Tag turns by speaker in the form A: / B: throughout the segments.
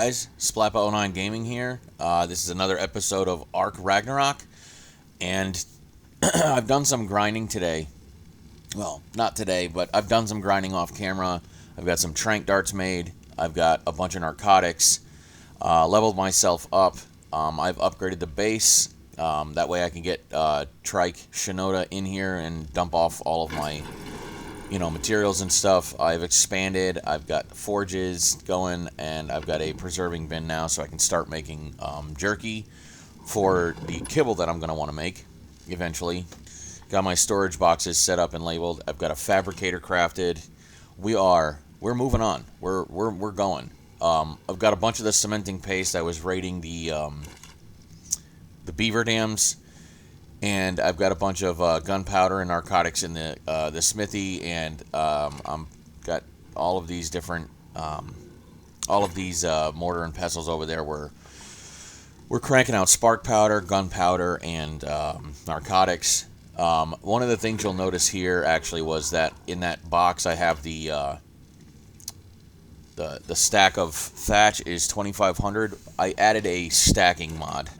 A: guys, Splappa09 Gaming here. This is another episode of Ark Ragnarok, and I've done some grinding today. Well, not today, but I've done some grinding off camera. I've got some trank darts made. I've got a bunch of narcotics. Leveled myself up. I've upgraded the base. That way I can get Trike Shinoda in here and dump off all of my materials and stuff. I've expanded. I've got forges going, and I've got a preserving bin now, so I can start making jerky for the kibble that I'm going to want to make eventually. Got my storage boxes set up and labeled. I've got a fabricator crafted. We're moving on. We're going. I've got a bunch of the cementing paste. I was raiding the beaver dams. And I've got a bunch of gunpowder and narcotics in the smithy, and I'm got all of these different, mortar and pestles over there. We're cranking out spark powder, gunpowder, and narcotics. One of the things you'll notice here actually was that in that box I have the stack of thatch is 2,500. I added a stacking mod.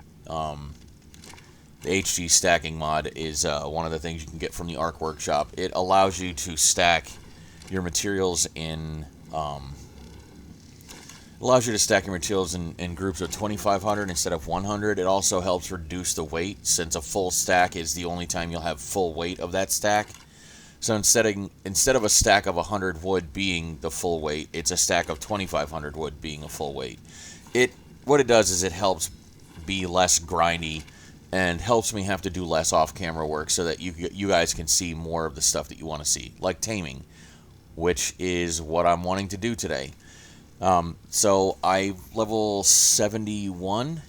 A: The HG stacking mod is one of the things you can get from the Ark Workshop. It allows you to stack your materials in groups of 2,500 instead of 100. It also helps reduce the weight, since a full stack is the only time you'll have full weight of that stack. So instead of a stack of 100 wood being the full weight, it's a stack of 2,500 wood being a full weight. What it does is it helps be less grindy, and helps me have to do less off-camera work so that you guys can see more of the stuff that you want to see, like taming, which is what I'm wanting to do today. So I level 71,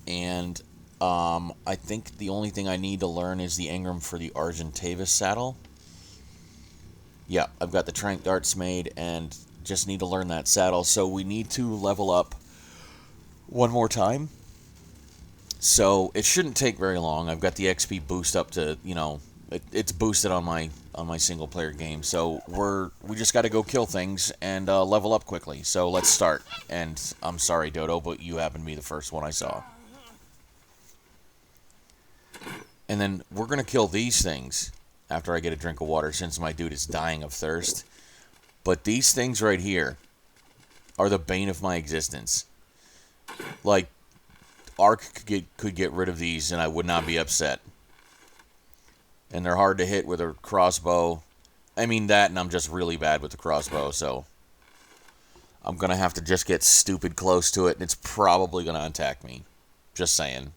A: and I think the only thing I need to learn is the engram for the Argentavis saddle. Yeah, I've got the trank darts made, and just need to learn that saddle, so we need to level up one more time. So it shouldn't take very long. I've got the XP boost up to, it's boosted on my single player game. So we just got to go kill things and level up quickly. So let's start. And I'm sorry, Dodo, but you happen to be the first one I saw. And then we're going to kill these things after I get a drink of water, since my dude is dying of thirst. But these things right here are the bane of my existence. Like, Ark could get rid of these, and I would not be upset. And they're hard to hit with a crossbow. I mean that, and I'm just really bad with the crossbow, so I'm going to have to just get stupid close to it, and it's probably going to attack me. Just saying.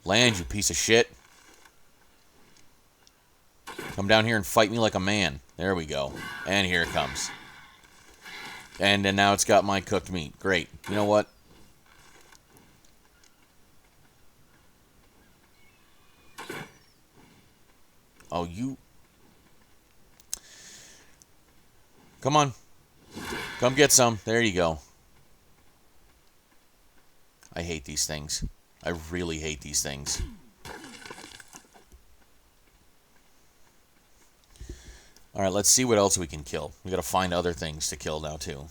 A: Land, you piece of shit. Come down here and fight me like a man. There we go. And here it comes. And then now it's got my cooked meat. Great. You know what? Oh, you... Come on. Come get some. There you go. I hate these things. I really hate these things. Alright, let's see what else we can kill. We gotta find other things to kill now, too.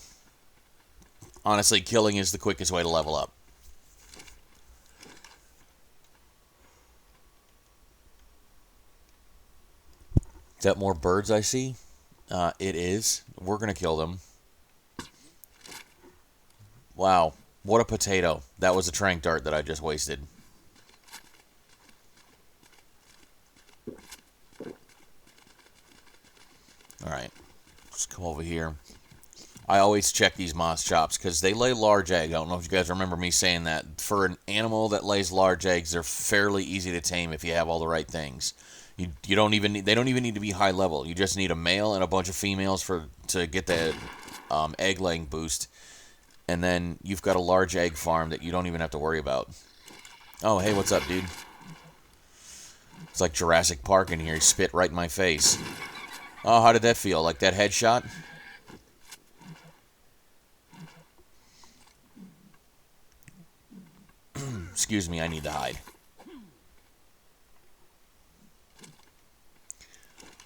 A: Honestly, killing is the quickest way to level up. Is that more birds I see? It is. We're gonna kill them. Wow. What a potato. That was a trank dart that I just wasted. Alright, let's come over here. I always check these moss chops because they lay large eggs. I don't know if you guys remember me saying that. For an animal that lays large eggs, they're fairly easy to tame if you have all the right things. They don't even need to be high level. You just need a male and a bunch of females to get the egg laying boost. And then you've got a large egg farm that you don't even have to worry about. Oh, hey, what's up, dude? It's like Jurassic Park in here. He spit right in my face. Oh, how did that feel? Like that headshot? Excuse me, I need to hide.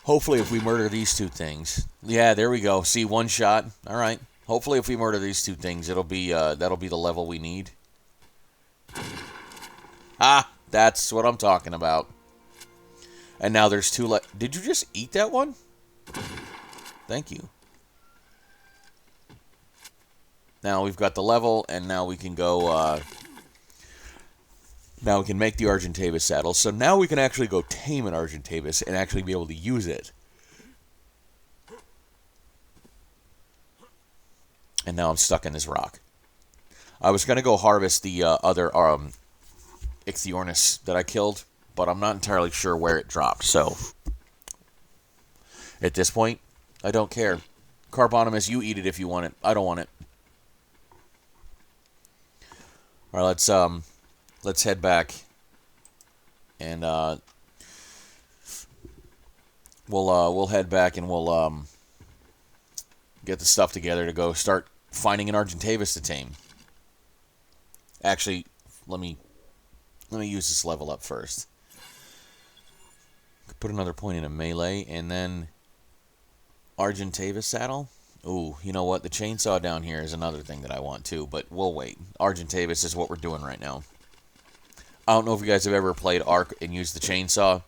A: Hopefully if we murder these two things. Yeah, there we go. See, one shot. All right. Hopefully if we murder these two things, it'll be that'll be the level we need. Ah, that's what I'm talking about. And now there's two left. Did you just eat that one? Thank you. Now we've got the level, and now we can go... now we can make the Argentavis saddle. So now we can actually go tame an Argentavis and actually be able to use it. And now I'm stuck in this rock. I was going to go harvest the other Ichthyornis that I killed, but I'm not entirely sure where it dropped. So at this point, I don't care. Carbonimus, you eat it if you want it. I don't want it. All right, let's head back, and we'll head back and we'll get the stuff together to go start finding an Argentavis to tame. Actually, let me use this level up first. Put another point in a melee, and then Argentavis saddle. Ooh, you know what? The chainsaw down here is another thing that I want too, but we'll wait. Argentavis is what we're doing right now. I don't know if you guys have ever played Ark and used the chainsaw.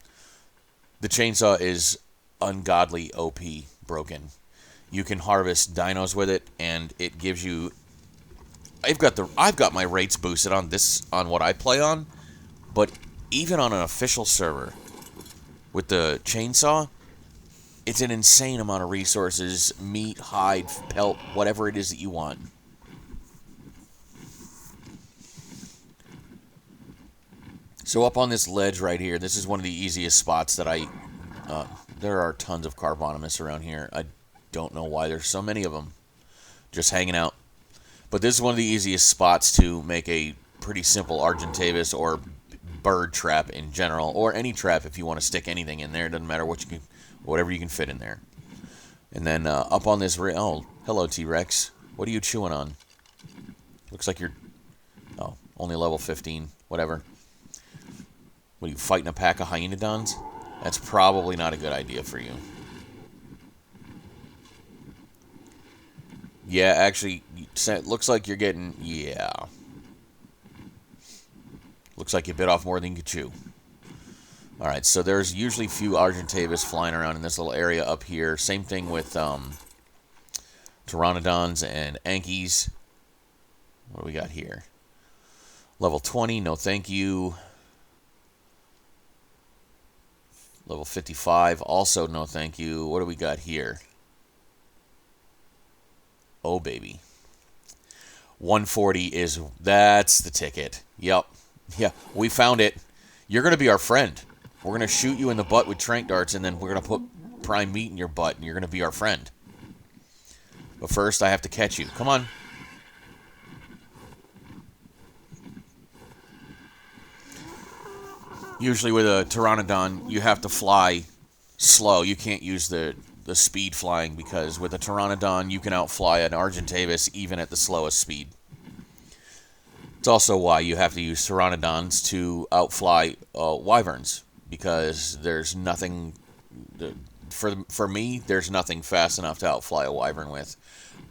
A: The chainsaw is ungodly OP broken. You can harvest dinos with it, and it gives you... I've got my rates boosted on what I play on, but even on an official server with the chainsaw, it's an insane amount of resources, meat, hide, pelt, whatever it is that you want. So up on this ledge right here, this is one of the easiest spots that there are tons of Carbonimus around here. I don't know why there's so many of them. Just hanging out. But this is one of the easiest spots to make a pretty simple Argentavis or bird trap in general, or any trap if you want to stick anything in there. It doesn't matter what you can, whatever you can fit in there. And then up on this... Oh, hello, T-Rex. What are you chewing on? Looks like you're... Oh, only level 15. Whatever. What, are you fighting a pack of hyenodons? That's probably not a good idea for you. Yeah, actually, it looks like you're getting... Yeah. Looks like you bit off more than you could chew. Alright, so there's usually few Argentavis flying around in this little area up here. Same thing with Pteranodons and Ankies. What do we got here? Level 20, no thank you. Level 55, also no thank you. What do we got here? Oh, baby. 140 is... That's the ticket. Yep. Yeah, we found it. You're going to be our friend. We're going to shoot you in the butt with tranq darts, and then we're going to put prime meat in your butt, and you're going to be our friend. But first, I have to catch you. Come on. Usually with a Pteranodon, you have to fly slow. You can't use the speed flying, because with a Pteranodon, you can outfly an Argentavis even at the slowest speed. It's also why you have to use Pteranodons to outfly Wyverns, because there's nothing... For me, there's nothing fast enough to outfly a Wyvern with.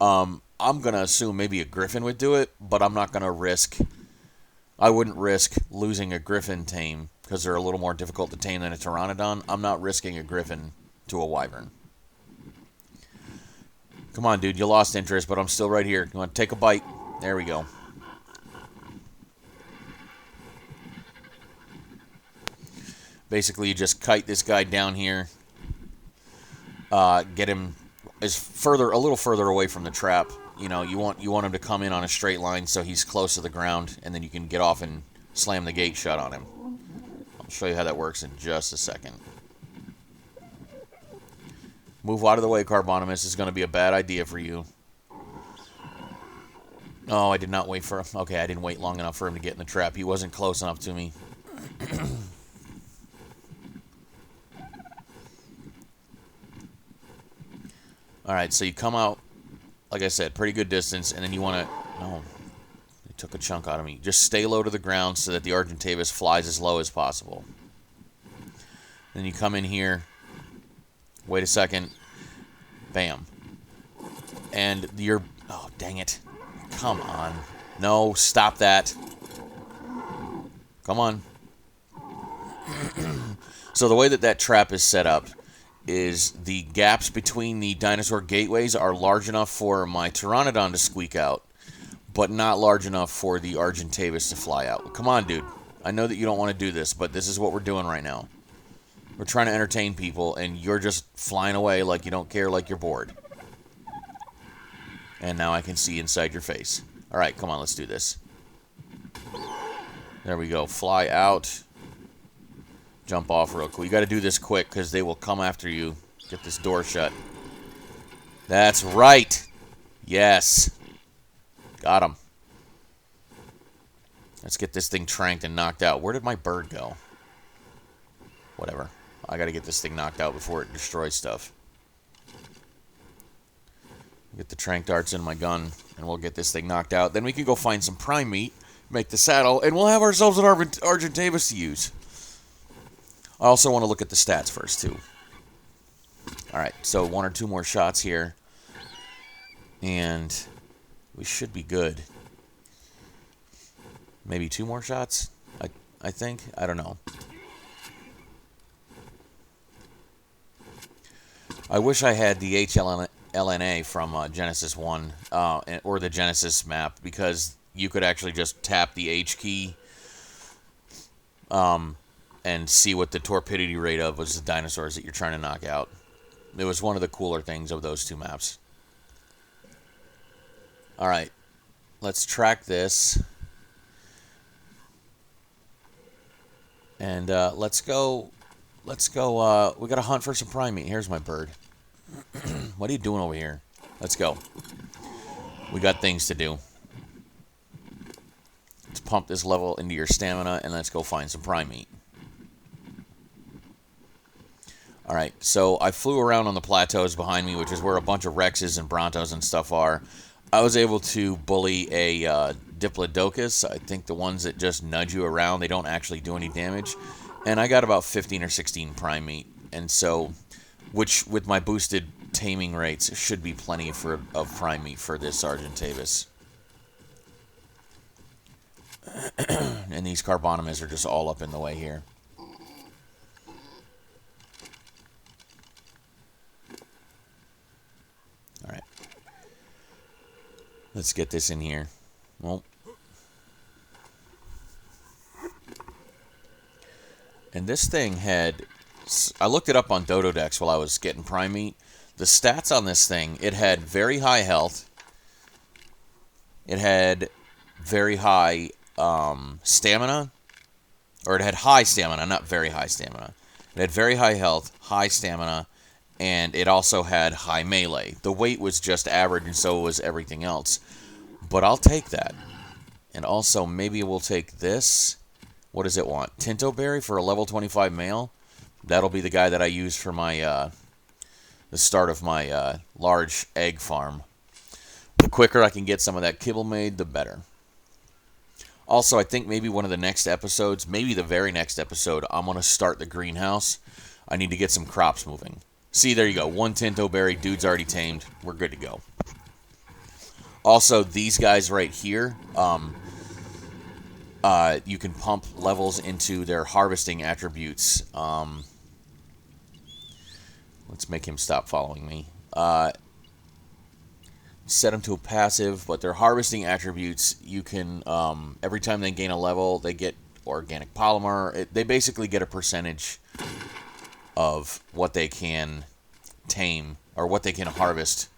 A: I'm going to assume maybe a Griffin would do it, but I'm not going to risk... I wouldn't risk losing a Griffin tame, because they're a little more difficult to tame than a Pteranodon. I'm not risking a Griffin to a Wyvern. Come on, dude. You lost interest, but I'm still right here. You want to take a bite? There we go. Basically, you just kite this guy down here. Get him a little further away from the trap. You know, you want him to come in on a straight line so he's close to the ground, and then you can get off and slam the gate shut on him. I'll show you how that works in just a second. Move out of the way, Carbonimus. This is going to be a bad idea for you. Oh, I did not wait for him. Okay, I didn't wait long enough for him to get in the trap. He wasn't close enough to me. Alright, so you come out, like I said, pretty good distance, and then you want to... No, they took a chunk out of me. Just stay low to the ground so that the Argentavis flies as low as possible. Then you come in here, Wait a second. Bam. And you're... Oh, dang it. Come on. No, stop that. Come on. So the way that trap is set up is the gaps between the dinosaur gateways are large enough for my Pteranodon to squeak out, but not large enough for the Argentavis to fly out. Come on, dude. I know that you don't want to do this, but this is what we're doing right now. We're trying to entertain people, and you're just flying away like you don't care, like you're bored. And now I can see inside your face. All right, come on, let's do this. There we go. Fly out. Jump off real quick. You got to do this quick because they will come after you. Get this door shut. That's right. Yes. Got him. Let's get this thing tranked and knocked out. Where did my bird go? Whatever. I got to get this thing knocked out before it destroys stuff. Get the trank darts in my gun, and we'll get this thing knocked out. Then we can go find some prime meat, make the saddle, and we'll have ourselves an Argentavis to use. I also want to look at the stats first, too. Alright, so 1 or 2 more shots here. And we should be good. Maybe 2 more shots, I think. I don't know. I wish I had the HLNA from Genesis 1, or the Genesis map, because you could actually just tap the H key and see what the torpidity rate of was the dinosaurs that you're trying to knock out. It was one of the cooler things of those 2 maps. Alright, let's track this. And let's go, we gotta hunt for some prime meat. Here's my bird. What are you doing over here? Let's go. We got things to do. Let's pump this level into your stamina, and let's go find some prime meat. Alright, so I flew around on the plateaus behind me, which is where a bunch of Rexes and Brontos and stuff are. I was able to bully a Diplodocus. I think the ones that just nudge you around, they don't actually do any damage. And I got about 15 or 16 prime meat. And so, which with my boosted taming rates, should be plenty of prime meat for this Argentavis. And these Carbonimus are just all up in the way here. Alright. Let's get this in here. Well. And this thing had... I looked it up on Dododex while I was getting prime meat. The stats on this thing, it had very high health. It had very high stamina. Or it had high stamina, not very high stamina. It had very high health, high stamina, and it also had high melee. The weight was just average, and so was everything else. But I'll take that. And also, maybe we'll take this. What does it want? Tinto Berry for a level 25 male? That'll be the guy that I use for my, the start of my large egg farm. The quicker I can get some of that kibble made, the better. Also, I think maybe one of the next episodes, maybe the very next episode, I'm going to start the greenhouse. I need to get some crops moving. See, there you go. 1 Tinto Berry. Dude's already tamed. We're good to go. Also, these guys right here, you can pump levels into their harvesting attributes. Let's make him stop following me. Set them to a passive, but their harvesting attributes, you can, every time they gain a level, they get organic polymer. They basically get a percentage of what they can tame, or what they can harvest,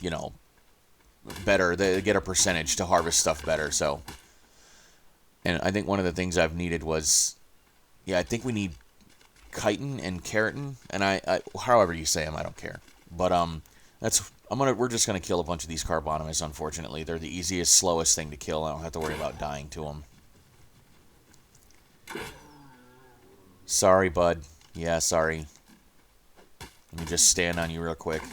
A: you know, better. They get a percentage to harvest stuff better, so. And I think one of the things I've needed was, yeah, I think we need chitin and keratin, and I however you say them, I don't care. But we're just gonna kill a bunch of these Carbonimus. Unfortunately, they're the easiest, slowest thing to kill. I don't have to worry about dying to them. Sorry, bud. Yeah, sorry. Let me just stand on you real quick.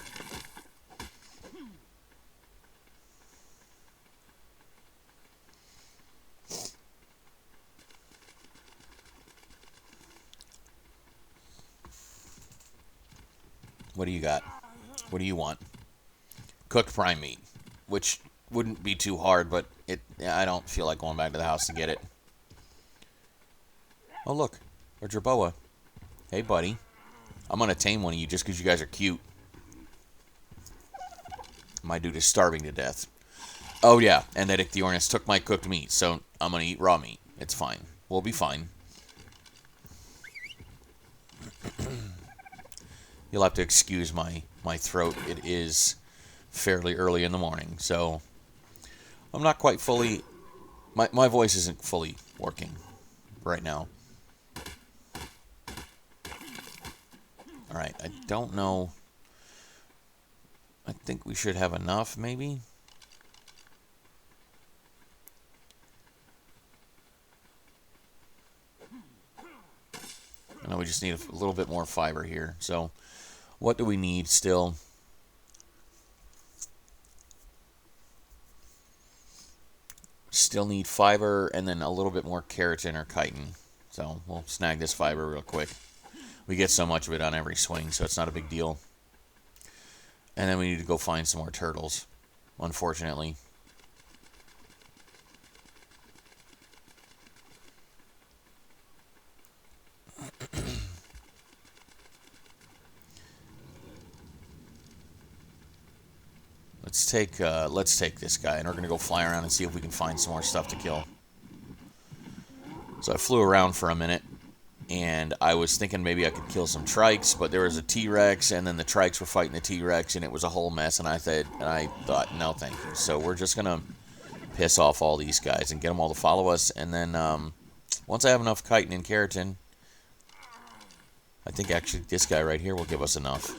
A: What do you got? What do you want? Cooked prime meat, which wouldn't be too hard, but I don't feel like going back to the house to get it. Oh, look. There's your boa. Hey, buddy. I'm going to tame one of you just because you guys are cute. My dude is starving to death. Oh, yeah. And that Ichthyornis took my cooked meat, so I'm going to eat raw meat. It's fine. We'll be fine. You'll have to excuse my throat. It is fairly early in the morning, so I'm not quite fully... My voice isn't fully working right now. Alright, I don't know... I think we should have enough, maybe? I know we just need a little bit more fiber here. So, what do we need still? Still need fiber and then a little bit more keratin or chitin. So, we'll snag this fiber real quick. We get so much of it on every swing, so it's not a big deal. And then we need to go find some more turtles, unfortunately. Let's take this guy, and we're gonna go fly around and see if we can find some more stuff to kill. So I flew around for a minute, and I was thinking maybe I could kill some trikes, but there was a T-Rex, and then the trikes were fighting the T-Rex, and it was a whole mess. And I thought, no, thank you. So we're just gonna piss off all these guys and get them all to follow us, and then once I have enough chitin and keratin, I think actually this guy right here will give us enough.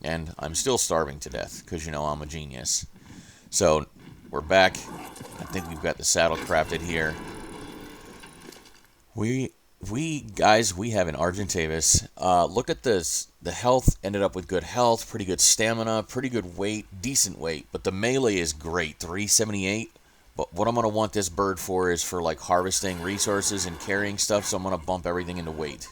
A: And I'm still starving to death, because, you know, I'm a genius. So, we're back. I think we've got the saddle crafted here. Guys, we have an Argentavis. Look at this. The health ended up with good health, pretty good stamina, pretty good weight, decent weight. But the melee is great, 378. But what I'm going to want this bird for is for, like, harvesting resources and carrying stuff, so I'm going to bump everything into weight.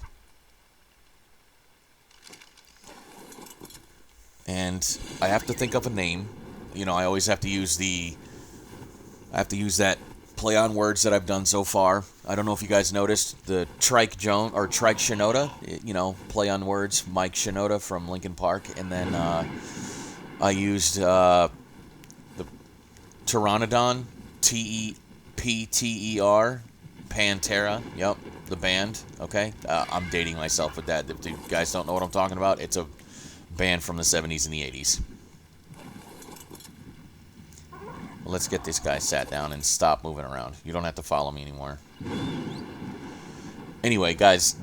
A: And I have to think of a name. You know, I always have to use that play on words that I've done so far. I don't know if you guys noticed the Trike Joan or Trike Shinoda, you know, play on words, Mike Shinoda from Linkin Park. And then I used the Pteranodon, T-E-P-T-E-R, Pantera, yep, the band, okay? I'm dating myself with that. If you guys don't know what I'm talking about, it's a band from the 70s and the 80s. Well, let's get this guy sat down and stop moving around. You don't have to follow me anymore. Anyway, guys,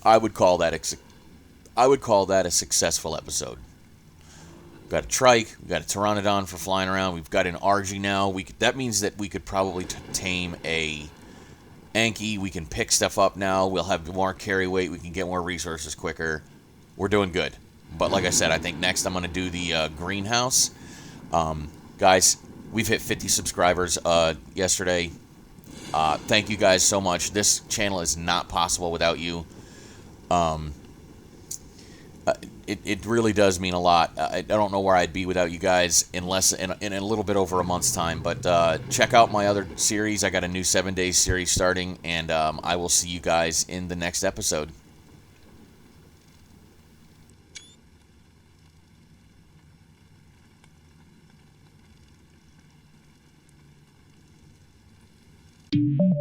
A: I would call that a successful episode. We've got a trike, we've got a pteranodon for flying around, we've got an Argy now. That means that we could probably tame a Anki. We can pick stuff up now. We'll have more carry weight. We can get more resources quicker. We're doing good. But like I said, I think next I'm going to do the greenhouse. Guys, we've hit 50 subscribers yesterday. Thank you guys so much. This channel is not possible without you. It really does mean a lot. I don't know where I'd be without you guys in a little bit over a month's time. But check out my other series. I got a new 7 Days series starting, and I will see you guys in the next episode.
B: You